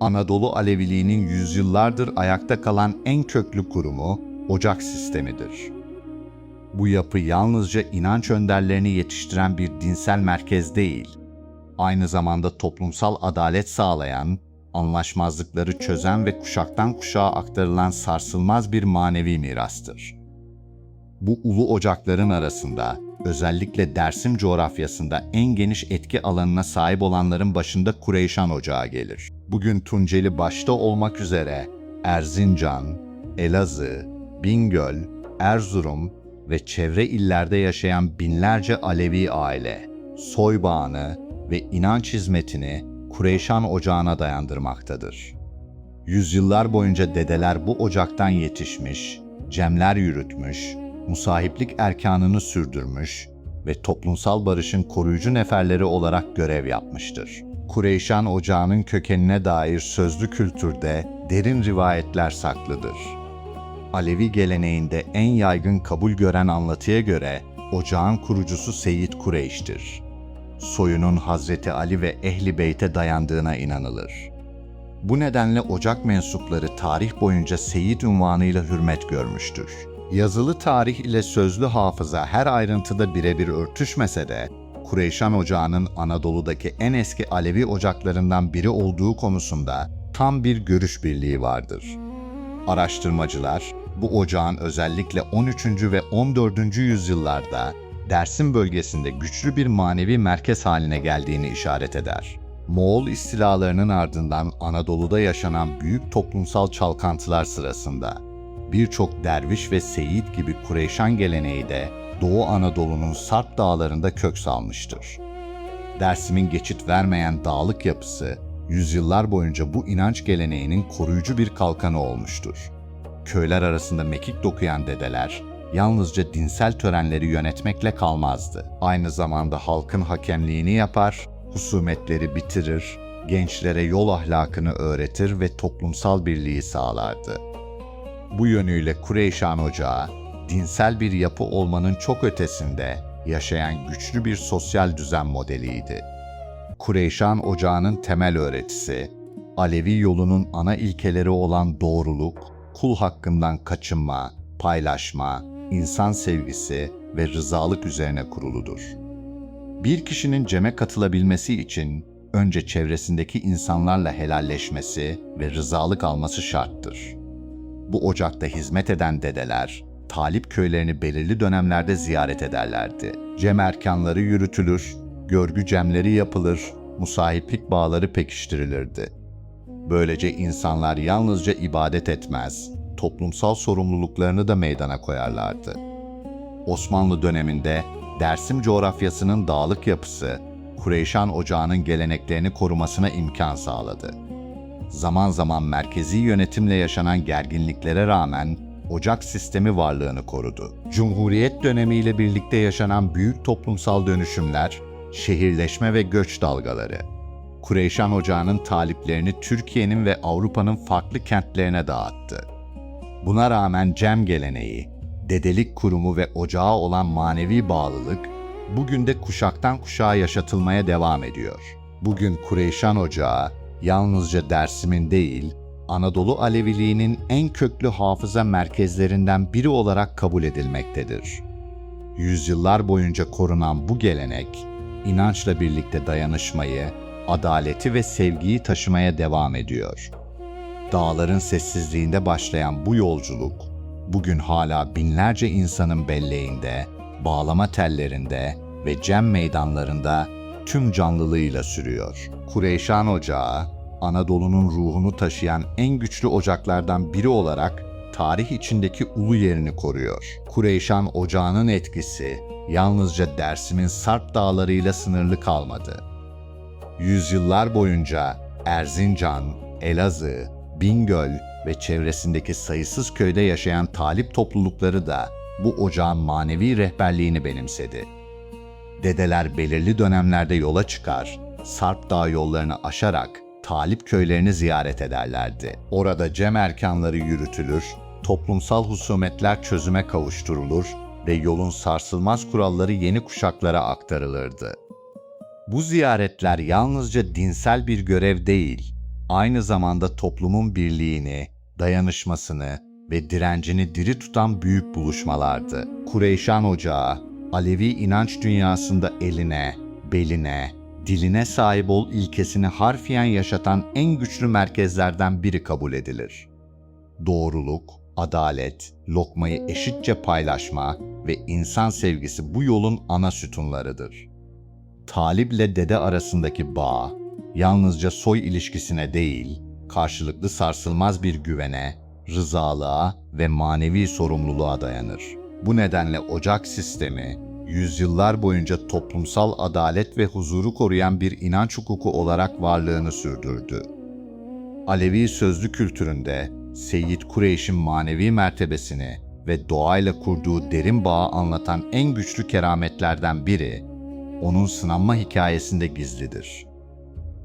Anadolu Aleviliğinin yüzyıllardır ayakta kalan en köklü kurumu ocak sistemidir. Bu yapı yalnızca inanç önderlerini yetiştiren bir dinsel merkez değil, aynı zamanda toplumsal adalet sağlayan, anlaşmazlıkları çözen ve kuşaktan kuşağa aktarılan sarsılmaz bir manevi mirastır. Bu ulu ocakların arasında, özellikle Dersim coğrafyasında en geniş etki alanına sahip olanların başında Kureyşan Ocağı gelir. Bugün Tunceli başta olmak üzere Erzincan, Elazığ, Bingöl, Erzurum ve çevre illerde yaşayan binlerce Alevi aile, soy bağını ve inanç hizmetini Kureyşan Ocağı'na dayandırmaktadır. Yüzyıllar boyunca dedeler bu ocaktan yetişmiş, cemler yürütmüş, musahiplik erkanını sürdürmüş ve toplumsal barışın koruyucu neferleri olarak görev yapmıştır. Kureyşan Ocağı'nın kökenine dair sözlü kültürde derin rivayetler saklıdır. Alevi geleneğinde en yaygın kabul gören anlatıya göre ocağın kurucusu Seyyid Kureyş'tir. Soyunun Hazreti Ali ve Ehl-i Beyt'e dayandığına inanılır. Bu nedenle ocak mensupları tarih boyunca Seyyid unvanıyla hürmet görmüştür. Yazılı tarih ile sözlü hafıza her ayrıntıda birebir örtüşmese de, Kureyşan Ocağı'nın Anadolu'daki en eski Alevi ocaklarından biri olduğu konusunda tam bir görüş birliği vardır. Araştırmacılar, bu ocağın özellikle 13. ve 14. yüzyıllarda Dersim bölgesinde güçlü bir manevi merkez haline geldiğini işaret eder. Moğol istilalarının ardından Anadolu'da yaşanan büyük toplumsal çalkantılar sırasında birçok derviş ve seyit gibi Kureyşan geleneği de Doğu Anadolu'nun Sarp dağlarında kök salmıştır. Dersim'in geçit vermeyen dağlık yapısı, yüzyıllar boyunca bu inanç geleneğinin koruyucu bir kalkanı olmuştur. Köyler arasında mekik dokuyan dedeler, yalnızca dinsel törenleri yönetmekle kalmazdı. Aynı zamanda halkın hakemliğini yapar, husumetleri bitirir, gençlere yol ahlakını öğretir ve toplumsal birliği sağlardı. Bu yönüyle Kureyşan Ocağı, dinsel bir yapı olmanın çok ötesinde yaşayan güçlü bir sosyal düzen modeliydi. Kureyşan Ocağı'nın temel öğretisi, Alevi yolunun ana ilkeleri olan doğruluk, kul hakkından kaçınma, paylaşma, insan sevgisi ve rızalık üzerine kuruludur. Bir kişinin ceme katılabilmesi için önce çevresindeki insanlarla helalleşmesi ve rızalık alması şarttır. Bu ocakta hizmet eden dedeler, talip köylerini belirli dönemlerde ziyaret ederlerdi. Cem erkanları yürütülür, görgü cemleri yapılır, musahiplik bağları pekiştirilirdi. Böylece insanlar yalnızca ibadet etmez, toplumsal sorumluluklarını da meydana koyarlardı. Osmanlı döneminde Dersim coğrafyasının dağlık yapısı, Kureyşan Ocağı'nın geleneklerini korumasına imkan sağladı. Zaman zaman merkezi yönetimle yaşanan gerginliklere rağmen ocak sistemi varlığını korudu. Cumhuriyet dönemiyle birlikte yaşanan büyük toplumsal dönüşümler, şehirleşme ve göç dalgaları, Kureyşan Ocağı'nın taliplerini Türkiye'nin ve Avrupa'nın farklı kentlerine dağıttı. Buna rağmen cem geleneği, dedelik kurumu ve ocağa olan manevi bağlılık, bugün de kuşaktan kuşağa yaşatılmaya devam ediyor. Bugün Kureyşan Ocağı, yalnızca Dersim'in değil, Anadolu Aleviliğinin en köklü hafıza merkezlerinden biri olarak kabul edilmektedir. Yüzyıllar boyunca korunan bu gelenek, inançla birlikte dayanışmayı, adaleti ve sevgiyi taşımaya devam ediyor. Dağların sessizliğinde başlayan bu yolculuk, bugün hala binlerce insanın belleğinde, bağlama tellerinde ve cem meydanlarında tüm canlılığıyla sürüyor. Kureyşan Ocağı, Anadolu'nun ruhunu taşıyan en güçlü ocaklardan biri olarak tarih içindeki ulu yerini koruyor. Kureyşan Ocağı'nın etkisi yalnızca Dersim'in Sarp dağlarıyla sınırlı kalmadı. Yüzyıllar boyunca Erzincan, Elazığ, Bingöl ve çevresindeki sayısız köyde yaşayan talip toplulukları da bu ocağın manevi rehberliğini benimsedi. Dedeler belirli dönemlerde yola çıkar, Sarp Dağı yollarını aşarak talip köylerini ziyaret ederlerdi. Orada cem erkanları yürütülür, toplumsal husumetler çözüme kavuşturulur ve yolun sarsılmaz kuralları yeni kuşaklara aktarılırdı. Bu ziyaretler yalnızca dinsel bir görev değil, aynı zamanda toplumun birliğini, dayanışmasını ve direncini diri tutan büyük buluşmalardı. Kureyşan Ocağı, Alevi inanç dünyasında eline, beline, diline sahip ol ilkesini harfiyen yaşatan en güçlü merkezlerden biri kabul edilir. Doğruluk, adalet, lokmayı eşitçe paylaşma ve insan sevgisi bu yolun ana sütunlarıdır. Talip ile dede arasındaki bağ, yalnızca soy ilişkisine değil, karşılıklı sarsılmaz bir güvene, rızalığa ve manevi sorumluluğa dayanır. Bu nedenle ocak sistemi, yüzyıllar boyunca toplumsal adalet ve huzuru koruyan bir inanç hukuku olarak varlığını sürdürdü. Alevi sözlü kültüründe Seyyid Kureyş'in manevi mertebesini ve doğayla kurduğu derin bağı anlatan en güçlü kerametlerden biri, onun sınanma hikayesinde gizlidir.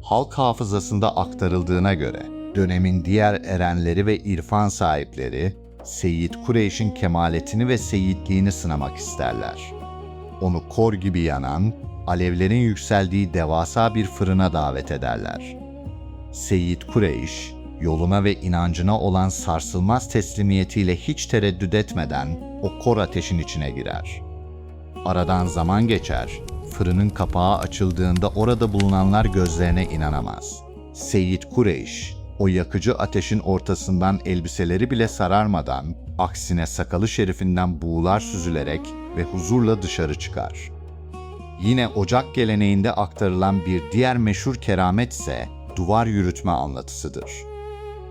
Halk hafızasında aktarıldığına göre, dönemin diğer erenleri ve irfan sahipleri, Seyyid Kureyş'in kemaletini ve seyyidliğini sınamak isterler. Onu kor gibi yanan, alevlerin yükseldiği devasa bir fırına davet ederler. Seyyid Kureyş, yoluna ve inancına olan sarsılmaz teslimiyetiyle hiç tereddüt etmeden o kor ateşin içine girer. Aradan zaman geçer, fırının kapağı açıldığında orada bulunanlar gözlerine inanamaz. Seyyid Kureyş, o yakıcı ateşin ortasından elbiseleri bile sararmadan, aksine sakalı şerifinden buğular süzülerek ve huzurla dışarı çıkar. Yine ocak geleneğinde aktarılan bir diğer meşhur keramet ise duvar yürütme anlatısıdır.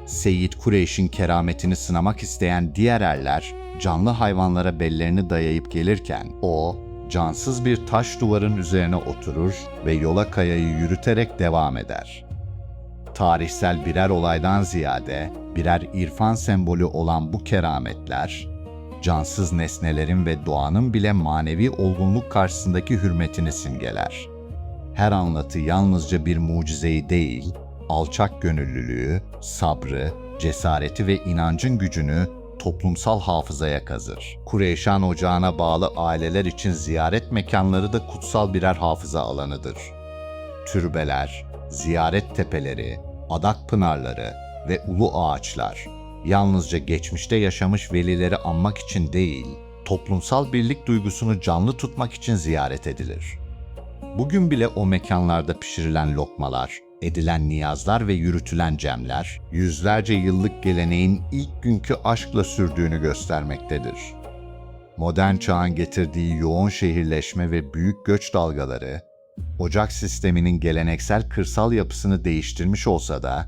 Seyyid Kureyş'in kerametini sınamak isteyen diğer erler, canlı hayvanlara bellerini dayayıp gelirken o, cansız bir taş duvarın üzerine oturur ve yola kayayı yürüterek devam eder. Tarihsel birer olaydan ziyade birer irfan sembolü olan bu kerametler, cansız nesnelerin ve doğanın bile manevi olgunluk karşısındaki hürmetini simgeler. Her anlatı yalnızca bir mucizeyi değil, alçak gönüllülüğü, sabrı, cesareti ve inancın gücünü toplumsal hafızaya kazır. Kureyşan Ocağı'na bağlı aileler için ziyaret mekanları da kutsal birer hafıza alanıdır. Türbeler, ziyaret tepeleri, adak pınarları ve ulu ağaçlar, yalnızca geçmişte yaşamış velileri anmak için değil, toplumsal birlik duygusunu canlı tutmak için ziyaret edilir. Bugün bile o mekanlarda pişirilen lokmalar, edilen niyazlar ve yürütülen cemler, yüzlerce yıllık geleneğin ilk günkü aşkla sürdüğünü göstermektedir. Modern çağın getirdiği yoğun şehirleşme ve büyük göç dalgaları, ocak sisteminin geleneksel kırsal yapısını değiştirmiş olsa da,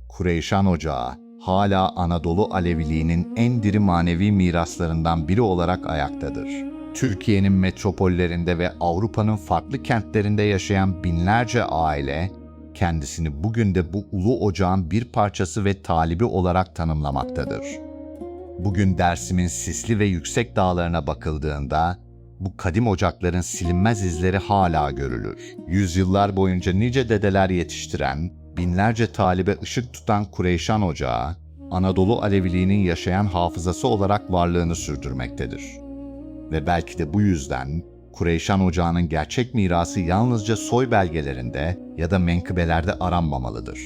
Kureyşan Ocağı hala Anadolu Aleviliğinin en diri manevi miraslarından biri olarak ayaktadır. Türkiye'nin metropollerinde ve Avrupa'nın farklı kentlerinde yaşayan binlerce aile, kendisini bugün de bu ulu ocağın bir parçası ve talibi olarak tanımlamaktadır. Bugün Dersim'in sisli ve yüksek dağlarına bakıldığında, bu kadim ocakların silinmez izleri hala görülür. Yüzyıllar boyunca nice dedeler yetiştiren, binlerce talibe ışık tutan Kureyşan Ocağı, Anadolu Aleviliğinin yaşayan hafızası olarak varlığını sürdürmektedir. Ve belki de bu yüzden Kureyşan Ocağı'nın gerçek mirası yalnızca soy belgelerinde ya da menkıbelerde aranmamalıdır.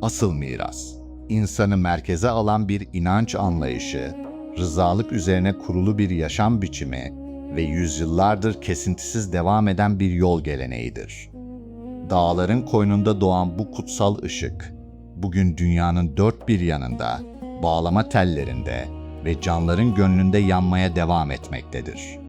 Asıl miras, insanı merkeze alan bir inanç anlayışı, rızalık üzerine kurulu bir yaşam biçimi ve yüzyıllardır kesintisiz devam eden bir yol geleneğidir. Dağların koynunda doğan bu kutsal ışık, bugün dünyanın dört bir yanında, bağlama tellerinde ve canların gönlünde yanmaya devam etmektedir.